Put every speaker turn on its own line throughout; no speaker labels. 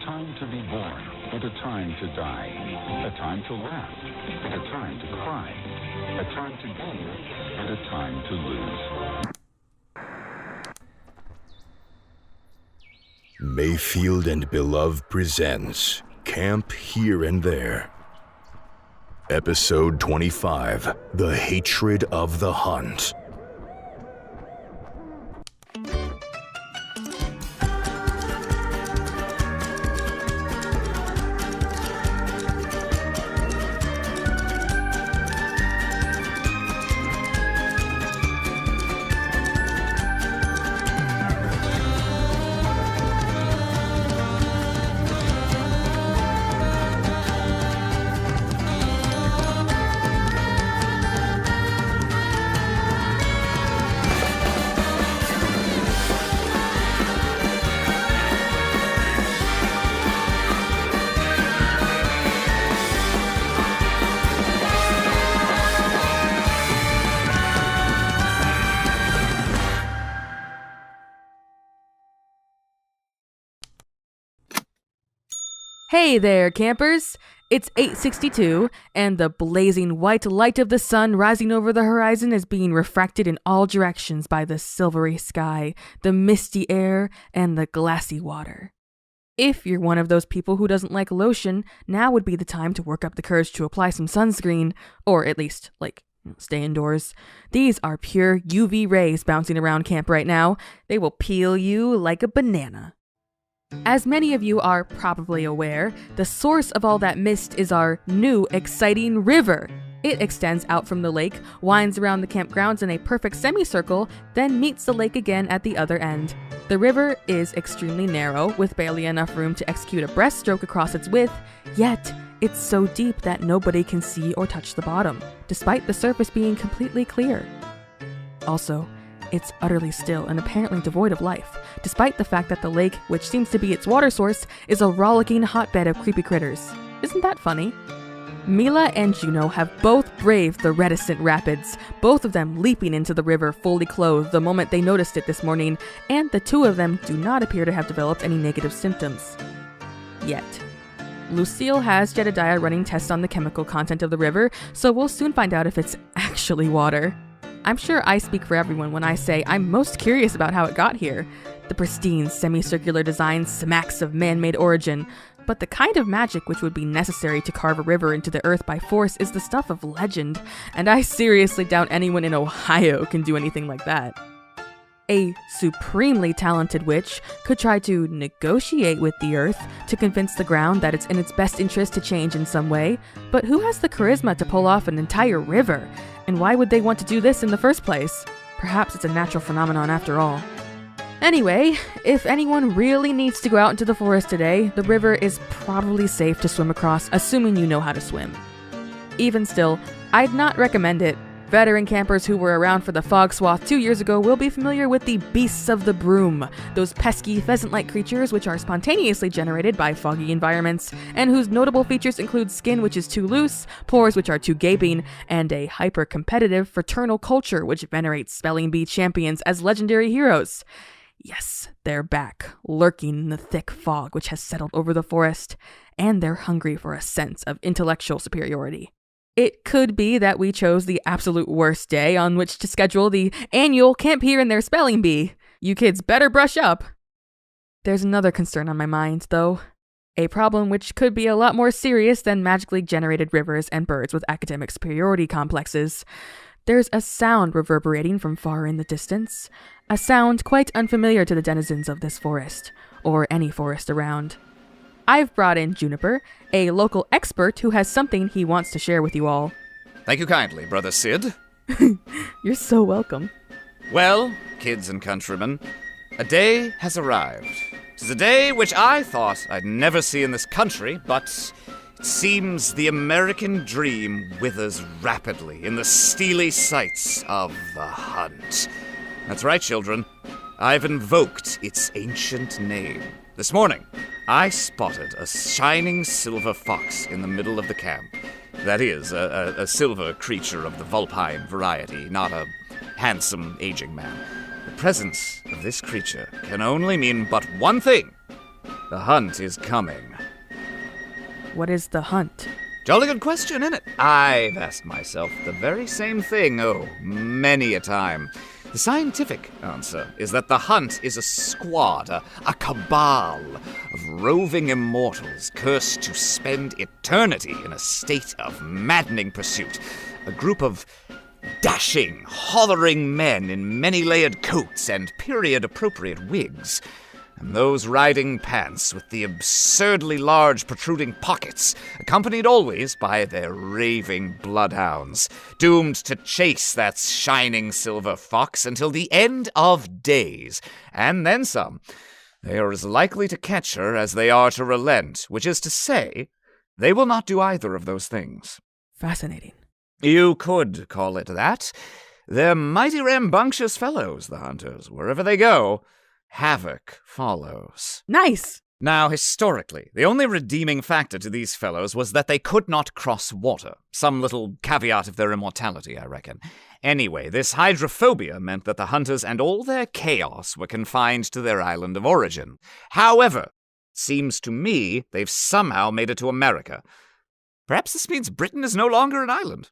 time to be born, and a time to die, a time to laugh, and a time to cry, a time to gain, and a time to lose.
Mayfield and Beloved presents Camp Here and There. Episode 25, The Hatred of the Hunt.
Hey there, campers! It's 8:62, and the blazing white light of the sun rising over the horizon is being refracted in all directions by the silvery sky, the misty air, and the glassy water. If you're one of those people who doesn't like lotion, now would be the time to work up the courage to apply some sunscreen, or at least, stay indoors. These are pure UV rays bouncing around camp right now. They will peel you like a banana. As many of you are probably aware, the source of all that mist is our new, exciting river. It extends out from the lake, winds around the campgrounds in a perfect semicircle, then meets the lake again at the other end. The river is extremely narrow, with barely enough room to execute a breaststroke across its width, yet it's so deep that nobody can see or touch the bottom, despite the surface being completely clear. Also, it's utterly still and apparently devoid of life, despite the fact that the lake, which seems to be its water source, is a rollicking hotbed of creepy critters. Isn't that funny? Mila and Juno have both braved the reticent rapids, both of them leaping into the river fully clothed the moment they noticed it this morning, and the two of them do not appear to have developed any negative symptoms. Yet. Lucille has Jedediah running tests on the chemical content of the river, so we'll soon find out if it's actually water. I'm sure I speak for everyone when I say I'm most curious about how it got here. The pristine, semicircular design smacks of man-made origin, but the kind of magic which would be necessary to carve a river into the earth by force is the stuff of legend, and I seriously doubt anyone in Ohio can do anything like that. A supremely talented witch could try to negotiate with the earth to convince the ground that it's in its best interest to change in some way, but who has the charisma to pull off an entire river? And why would they want to do this in the first place? Perhaps it's a natural phenomenon after all. Anyway, if anyone really needs to go out into the forest today, the river is probably safe to swim across, assuming you know how to swim. Even still, I'd not recommend it. Veteran campers who were around for the fog swath 2 years ago will be familiar with the beasts of the broom, those pesky pheasant-like creatures which are spontaneously generated by foggy environments, and whose notable features include skin which is too loose, pores which are too gaping, and a hyper-competitive fraternal culture which venerates spelling bee champions as legendary heroes. Yes, they're back, lurking in the thick fog which has settled over the forest, and they're hungry for a sense of intellectual superiority. It could be that we chose the absolute worst day on which to schedule the annual Camp Here and There spelling bee. You kids better brush up. There's another concern on my mind, though. A problem which could be a lot more serious than magically generated rivers and birds with academic superiority complexes. There's a sound reverberating from far in the distance. A sound quite unfamiliar to the denizens of this forest, or any forest around. I've brought in Juniper, a local expert who has something he wants to share with you all.
Thank you kindly, Brother Sid.
You're so welcome.
Well, kids and countrymen, a day has arrived. 'Tis a day which I thought I'd never see in this country, but it seems the American dream withers rapidly in the steely sights of the hunt. That's right, children. I've invoked its ancient name. This morning, I spotted a shining silver fox in the middle of the camp. That is, a silver creature of the vulpine variety, not a handsome, aging man. The presence of this creature can only mean but one thing. The hunt is coming.
What is the hunt?
Jolly good question, innit? I've asked myself the very same thing, many a time. The scientific answer is that the hunt is a squad, a cabal of roving immortals cursed to spend eternity in a state of maddening pursuit. A group of dashing, hollering men in many-layered coats and period-appropriate wigs. And those riding pants with the absurdly large protruding pockets, accompanied always by their raving bloodhounds, doomed to chase that shining silver fox until the end of days, and then some. They are as likely to catch her as they are to relent, which is to say, they will not do either of those things.
Fascinating.
You could call it that. They're mighty rambunctious fellows, the hunters. Wherever they go, havoc follows.
Nice!
Now, historically, the only redeeming factor to these fellows was that they could not cross water. Some little caveat of their immortality, I reckon. Anyway, this hydrophobia meant that the hunters and all their chaos were confined to their island of origin. However, it seems to me they've somehow made it to America. Perhaps this means Britain is no longer an island.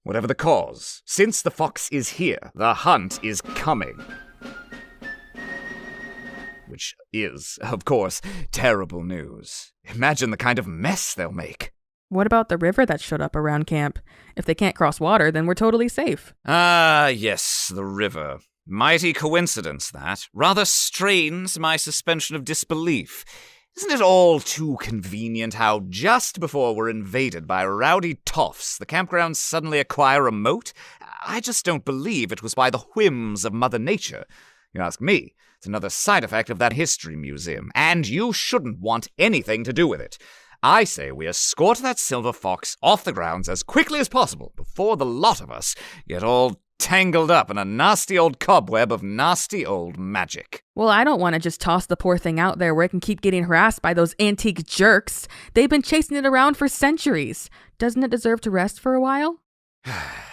Whatever the cause, since the fox is here, the hunt is coming. Which is, of course, terrible news. Imagine the kind of mess they'll make.
What about the river that showed up around camp? If they can't cross water, then we're totally safe.
Ah, yes, the river. Mighty coincidence, that. Rather strains my suspension of disbelief. Isn't it all too convenient how just before we're invaded by rowdy toffs, the campgrounds suddenly acquire a moat? I just don't believe it was by the whims of Mother Nature. You ask me, it's another side effect of that history museum, and you shouldn't want anything to do with it. I say we escort that silver fox off the grounds as quickly as possible before the lot of us get all tangled up in a nasty old cobweb of nasty old magic.
Well, I don't want to just toss the poor thing out there where it can keep getting harassed by those antique jerks. They've been chasing it around for centuries. Doesn't it deserve to rest for a while?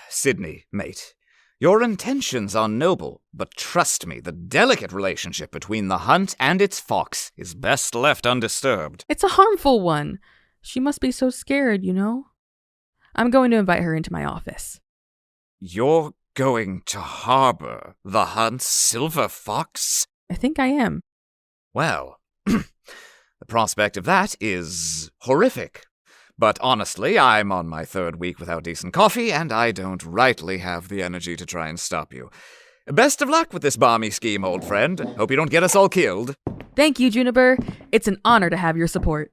Sydney, mate, your intentions are noble, but trust me, the delicate relationship between the hunt and its fox is best left undisturbed.
It's a harmful one. She must be so scared, you know? I'm going to invite her into my office.
You're going to harbor the hunt's silver fox?
I think I am.
Well, the prospect of that is horrific. But honestly, I'm on my third week without decent coffee, and I don't rightly have the energy to try and stop you. Best of luck with this balmy scheme, old friend. Hope you don't get us all killed.
Thank you, Juniper. It's an honor to have your support.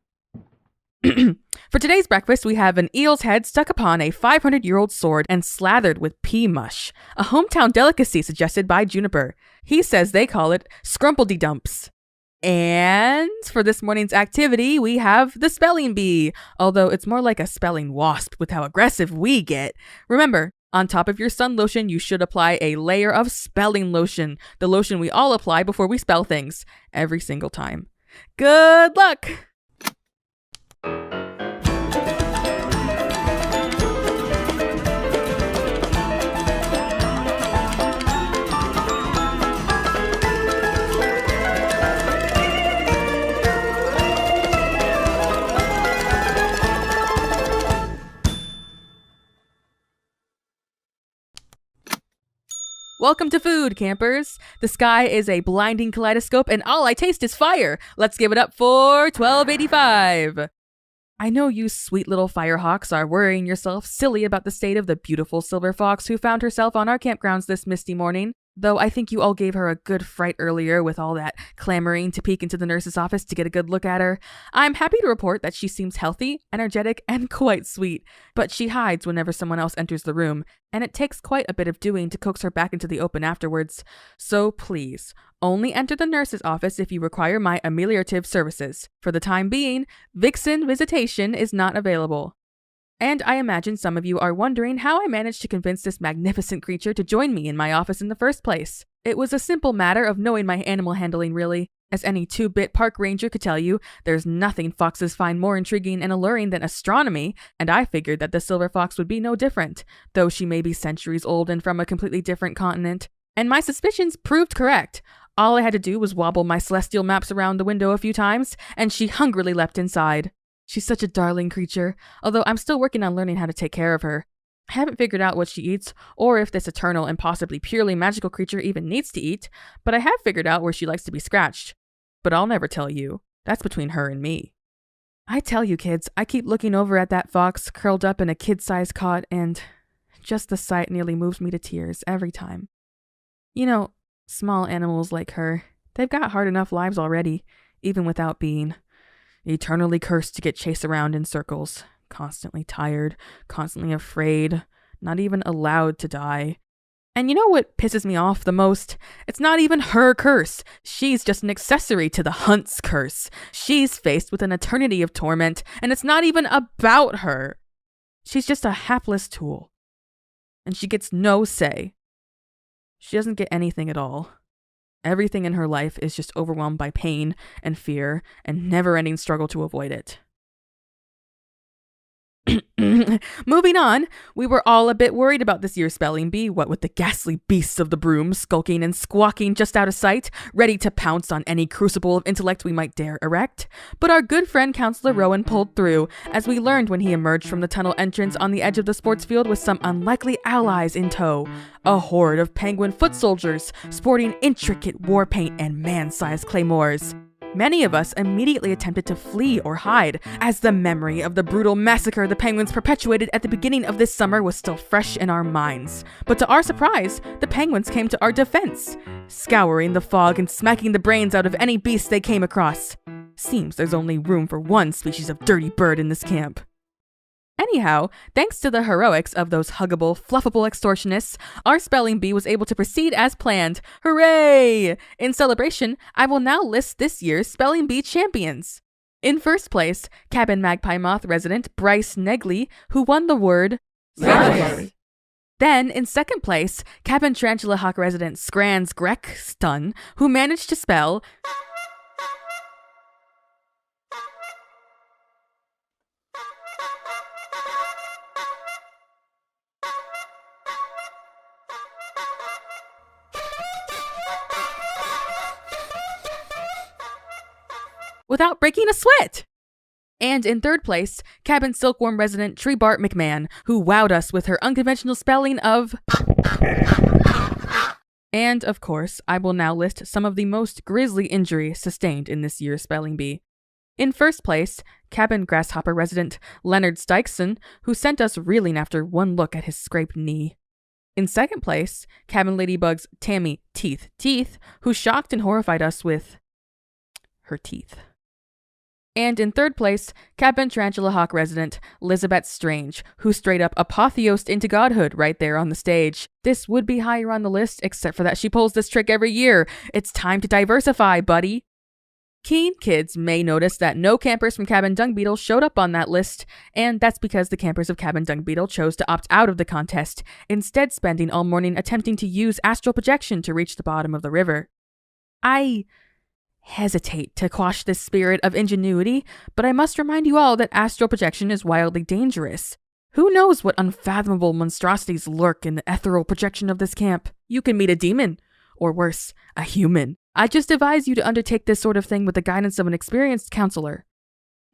For today's breakfast, we have an eel's head stuck upon a 500-year-old sword and slathered with pea mush, a hometown delicacy suggested by Juniper. He says they call it scrumpledy-dumps. And for this morning's activity, we have the spelling bee, although it's more like a spelling wasp with how aggressive we get. Remember, on top of your sun lotion, you should apply a layer of spelling lotion, the lotion we all apply before we spell things, every single time. Good luck! Welcome to food, campers. The sky is a blinding kaleidoscope and all I taste is fire. Let's give it up for 1285. I know you sweet little firehawks are worrying yourself silly about the state of the beautiful silver fox who found herself on our campgrounds this misty morning, though I think you all gave her a good fright earlier with all that clamoring to peek into the nurse's office to get a good look at her. I'm happy to report that she seems healthy, energetic, and quite sweet, but she hides whenever someone else enters the room, and it takes quite a bit of doing to coax her back into the open afterwards. So please, only enter the nurse's office if you require my ameliorative services. For the time being, Vixen visitation is not available. And I imagine some of you are wondering how I managed to convince this magnificent creature to join me in my office in the first place. It was a simple matter of knowing my animal handling, really. As any 2-bit park ranger could tell you, there's nothing foxes find more intriguing and alluring than astronomy, and I figured that the silver fox would be no different, though she may be centuries old and from a completely different continent. And my suspicions proved correct. All I had to do was wobble my celestial maps around the window a few times, and she hungrily leapt inside. She's such a darling creature, although I'm still working on learning how to take care of her. I haven't figured out what she eats, or if this eternal and possibly purely magical creature even needs to eat, but I have figured out where she likes to be scratched. But I'll never tell you. That's between her and me. I tell you, kids, I keep looking over at that fox curled up in a kid-sized cot, and just the sight nearly moves me to tears every time. You know, small animals like her, they've got hard enough lives already, even without being eternally cursed to get chased around in circles, constantly tired, constantly afraid, not even allowed to die. And you know what pisses me off the most? It's not even her curse. She's just an accessory to the hunt's curse. She's faced with an eternity of torment, and it's not even about her. She's just a hapless tool. And she gets no say. She doesn't get anything at all. Everything in her life is just overwhelmed by pain and fear and never-ending struggle to avoid it. Moving on, we were all a bit worried about this year's spelling bee, what with the ghastly beasts of the broom skulking and squawking just out of sight, ready to pounce on any crucible of intellect we might dare erect. But our good friend Counselor Rowan pulled through, as we learned when he emerged from the tunnel entrance on the edge of the sports field with some unlikely allies in tow. A horde of penguin foot soldiers, sporting intricate war paint and man-sized claymores. Many of us immediately attempted to flee or hide, as the memory of the brutal massacre the penguins perpetuated at the beginning of this summer was still fresh in our minds. But to our surprise, the penguins came to our defense, scouring the fog and smacking the brains out of any beast they came across. Seems there's only room for one species of dirty bird in this camp. Anyhow, thanks to the heroics of those huggable, fluffable extortionists, our spelling bee was able to proceed as planned. Hooray! In celebration, I will now list this year's spelling bee champions. In first place, Cabin Magpie Moth resident Bryce Negley, who won the word Saber. Then, in second place, Cabin Tarantula Hawk resident Scrans Grek Stun, who managed to spell without breaking a sweat. And in third place, Cabin Silkworm resident Treebart McMahon, who wowed us with her unconventional spelling of... And, of course, I will now list some of the most grisly injury sustained in this year's spelling bee. In first place, Cabin Grasshopper resident Leonard Stikeson, who sent us reeling after one look at his scraped knee. In second place, Cabin Ladybug's Tammy Teeth, who shocked and horrified us with her teeth. And in third place, Cabin Tarantula Hawk resident Lizabeth Strange, who straight up apotheosed into godhood right there on the stage. This would be higher on the list, except for that she pulls this trick every year. It's time to diversify, buddy. Keen kids may notice that no campers from Cabin Dung Beetle showed up on that list, and that's because the campers of Cabin Dung Beetle chose to opt out of the contest, instead spending all morning attempting to use astral projection to reach the bottom of the river. I hesitate to quash this spirit of ingenuity, but I must remind you all that astral projection is wildly dangerous. Who knows what unfathomable monstrosities lurk in the ethereal projection of this camp? You can meet a demon, or worse, a human. I just advise you to undertake this sort of thing with the guidance of an experienced counselor.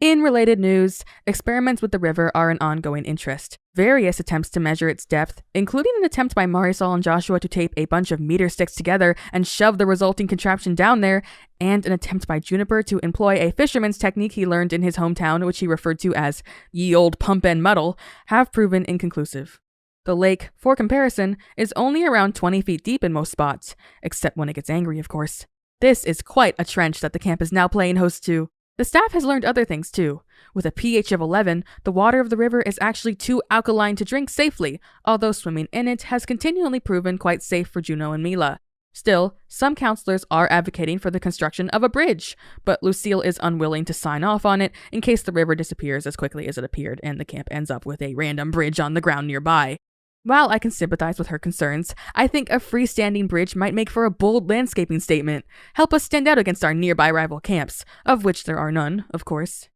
In related news, experiments with the river are an ongoing interest. Various attempts to measure its depth, including an attempt by Marisol and Joshua to tape a bunch of meter sticks together and shove the resulting contraption down there, and an attempt by Juniper to employ a fisherman's technique he learned in his hometown, which he referred to as ye old pump and muddle, have proven inconclusive. The lake, for comparison, is only around 20 feet deep in most spots, except when it gets angry, of course. This is quite a trench that the camp is now playing host to. The staff has learned other things too. With a pH of 11, the water of the river is actually too alkaline to drink safely, although swimming in it has continually proven quite safe for Juno and Mila. Still, some counselors are advocating for the construction of a bridge, but Lucille is unwilling to sign off on it in case the river disappears as quickly as it appeared and the camp ends up with a random bridge on the ground nearby. While I can sympathize with her concerns, I think a freestanding bridge might make for a bold landscaping statement, help us stand out against our nearby rival camps, of which there are none, of course.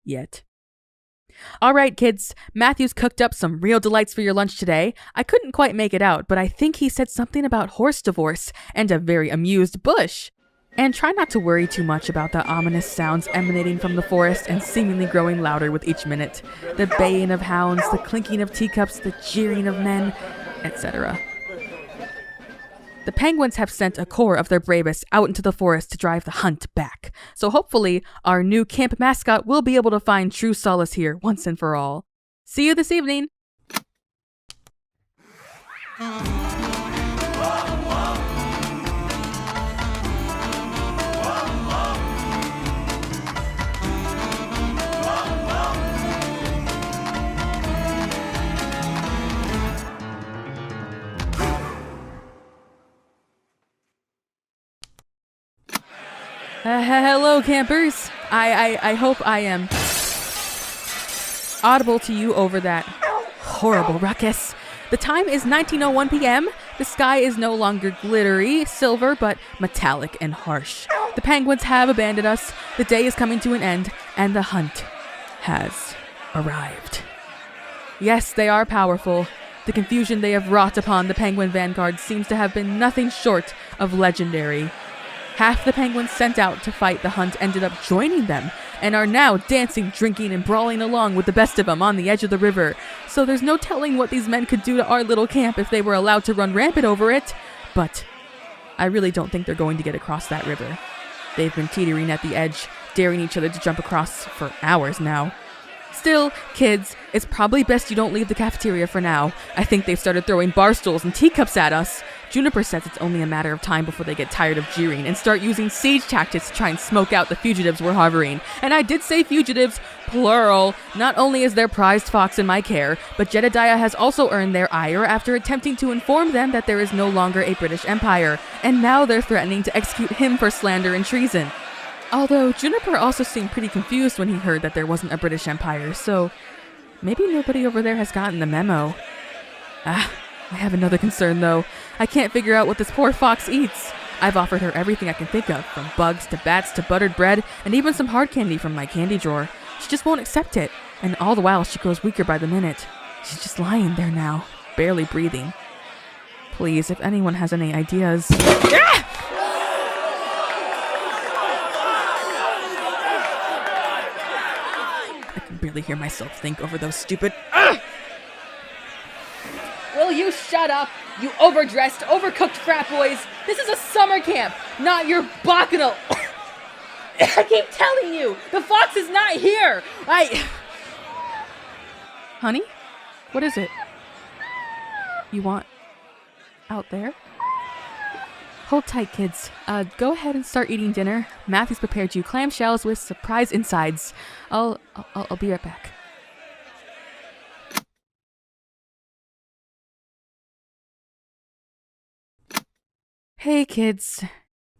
Yet. All right, kids, Matthew's cooked up some real delights for your lunch today. I couldn't quite make it out, but I think he said something about horse divorce and a very amused bush. And try not to worry too much about the ominous sounds emanating from the forest and seemingly growing louder with each minute. The baying of hounds, the clinking of teacups, the jeering of men, etc. The penguins have sent a corps of their bravest out into the forest to drive the hunt back. So hopefully, our new camp mascot will be able to find true solace here once and for all. See you this evening! Hello, campers. I hope I am audible to you over that horrible ruckus. The time is 19:01 p.m. The sky is no longer glittery, silver, but metallic and harsh. The penguins have abandoned us. The day is coming to an end, and the hunt has arrived. Yes, they are powerful. The confusion they have wrought upon the penguin vanguard seems to have been nothing short of legendary. Half the penguins sent out to fight the hunt ended up joining them and are now dancing, drinking, and brawling along with the best of them on the edge of the river. So there's no telling what these men could do to our little camp if they were allowed to run rampant over it. But I really don't think they're going to get across that river. They've been teetering at the edge, daring each other to jump across for hours now. Still, kids, it's probably best you don't leave the cafeteria for now. I think they've started throwing bar stools and teacups at us. Juniper says it's only a matter of time before they get tired of jeering and start using siege tactics to try and smoke out the fugitives we're harboring. And I did say fugitives, plural. Not only is their prized fox in my care, but Jedediah has also earned their ire after attempting to inform them that there is no longer a British Empire, and now they're threatening to execute him for slander and treason. Although Juniper also seemed pretty confused when he heard that there wasn't a British Empire, so maybe nobody over there has gotten the memo. I have another concern though. I can't figure out what this poor fox eats. I've offered her everything I can think of, from bugs to bats to buttered bread, and even some hard candy from my candy drawer. She just won't accept it, and all the while she grows weaker by the minute. She's just lying there now, barely breathing. Please, if anyone has any ideas... I can barely hear myself think over those stupid... Will you shut up, you overdressed, overcooked frat boys? This is a summer camp, not your bacchanal. I keep telling you, the fox is not here. Honey? What is it? You want out there? Hold tight, kids. Go ahead and start eating dinner. Matthew's prepared you clamshells with surprise insides. I'll be right back. Hey kids,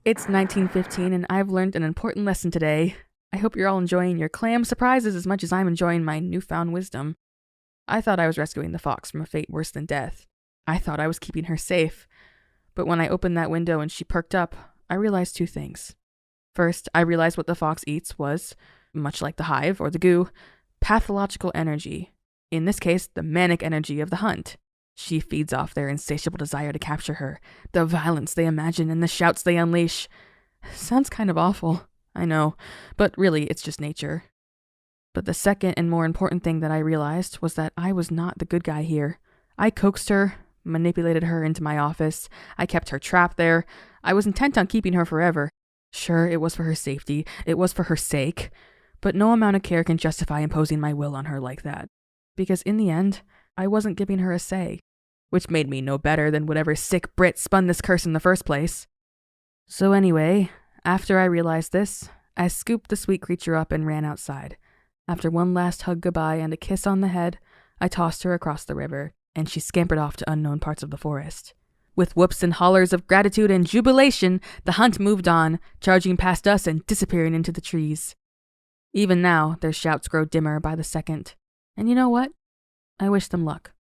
it's 1915 and I've learned an important lesson today. I hope you're all enjoying your clam surprises as much as I'm enjoying my newfound wisdom. I thought I was rescuing the fox from a fate worse than death. I thought I was keeping her safe. But when I opened that window and she perked up, I realized two things. First, I realized what the fox eats was, much like the hive or the goo, pathological energy. In this case, the manic energy of the hunt. She feeds off their insatiable desire to capture her, the violence they imagine and the shouts they unleash. Sounds kind of awful, I know, but really it's just nature. But the second and more important thing that I realized was that I was not the good guy here. I coaxed her, manipulated her into my office, I kept her trapped there, I was intent on keeping her forever. Sure, it was for her safety, it was for her sake, but no amount of care can justify imposing my will on her like that. Because in the end, I wasn't giving her a say, which made me no better than whatever sick Brit spun this curse in the first place. So anyway, after I realized this, I scooped the sweet creature up and ran outside. After one last hug goodbye and a kiss on the head, I tossed her across the river, and she scampered off to unknown parts of the forest. With whoops and hollers of gratitude and jubilation, the hunt moved on, charging past us and disappearing into the trees. Even now, their shouts grow dimmer by the second. And you know what? I wish them luck.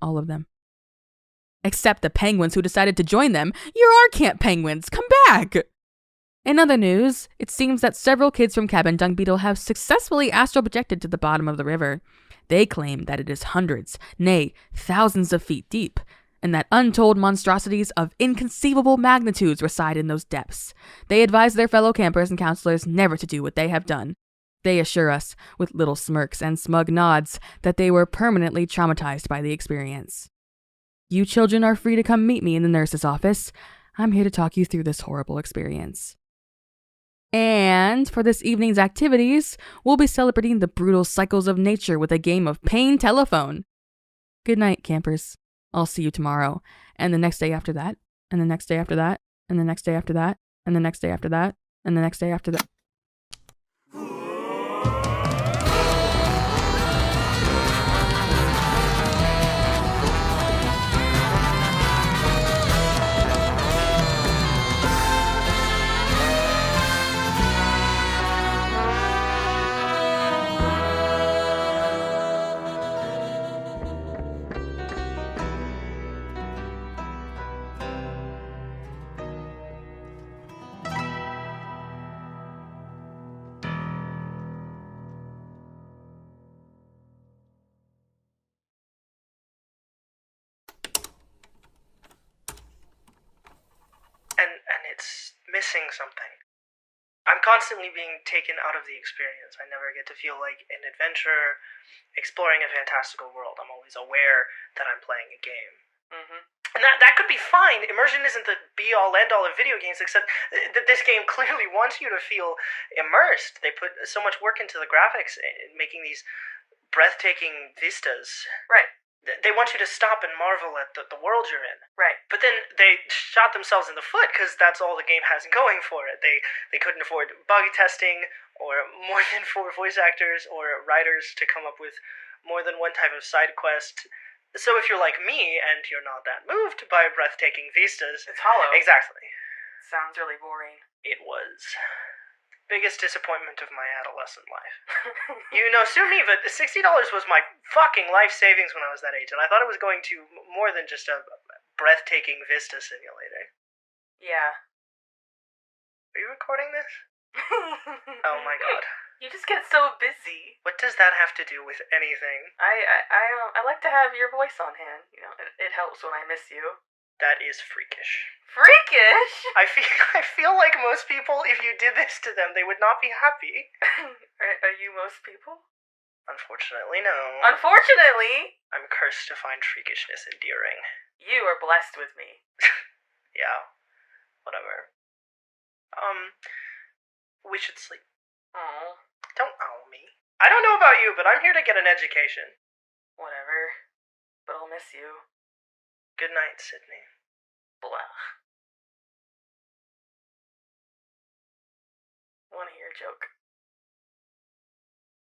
All of them. Except the penguins who decided to join them. You're our camp penguins. Come back! In other news, it seems that several kids from Cabin Dung Beetle have successfully astral projected to the bottom of the river. They claim that it is hundreds, nay, thousands of feet deep, and that untold monstrosities of inconceivable magnitudes reside in those depths. They advise their fellow campers and counselors never to do what they have done. They assure us, with little smirks and smug nods, that they were permanently traumatized by the experience. You children are free to come meet me in the nurse's office. I'm here to talk you through this horrible experience. And for this evening's activities, we'll be celebrating the brutal cycles of nature with a game of pain telephone. Good night, campers. I'll see you tomorrow, and the next day after that, and the next day after that, and the next day after that, and the next day after that, and the next day after that.
And it's missing something. I'm constantly being taken out of the experience. I never get to feel like an adventurer exploring a fantastical world. I'm always aware that I'm playing a game. And that could be fine. Immersion isn't the be-all, end-all of video games, except that this game clearly wants you to feel immersed. They put so much work into the graphics, making these breathtaking vistas.
Right.
They want you to stop and marvel at the world you're in.
Right.
But then they shot themselves in the foot because that's all the game has going for it. They couldn't afford bug testing or more than 4 voice actors or writers to come up with more than one type of side quest. So if you're like me and you're not that moved by breathtaking vistas...
It's hollow.
Exactly.
Sounds really boring.
It was... biggest disappointment of my adolescent life. You know, sue me, but $60 was my fucking life savings when I was that age, and I thought it was going to more than just a breathtaking vista simulator.
Yeah.
Are you recording this? Oh my god.
You just get so busy.
What does that have to do with anything?
I like to have your voice on hand. You know, it helps when I miss you.
That is freakish.
Freakish?
I feel like most people, if you did this to them, they would not be happy.
Are you most people?
Unfortunately, no.
Unfortunately?
I'm cursed to find freakishness endearing.
You are blessed with me.
Yeah. Whatever. We should sleep.
Oh.
Don't owl me. I don't know about you, but I'm here to get an education.
Whatever. But I'll miss you.
Good night, Sydney.
Blah. Wanna hear a joke?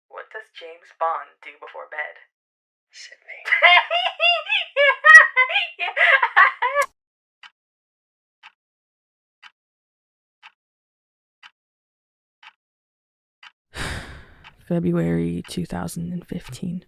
What does James Bond do before bed?
Sydney.
February 2015.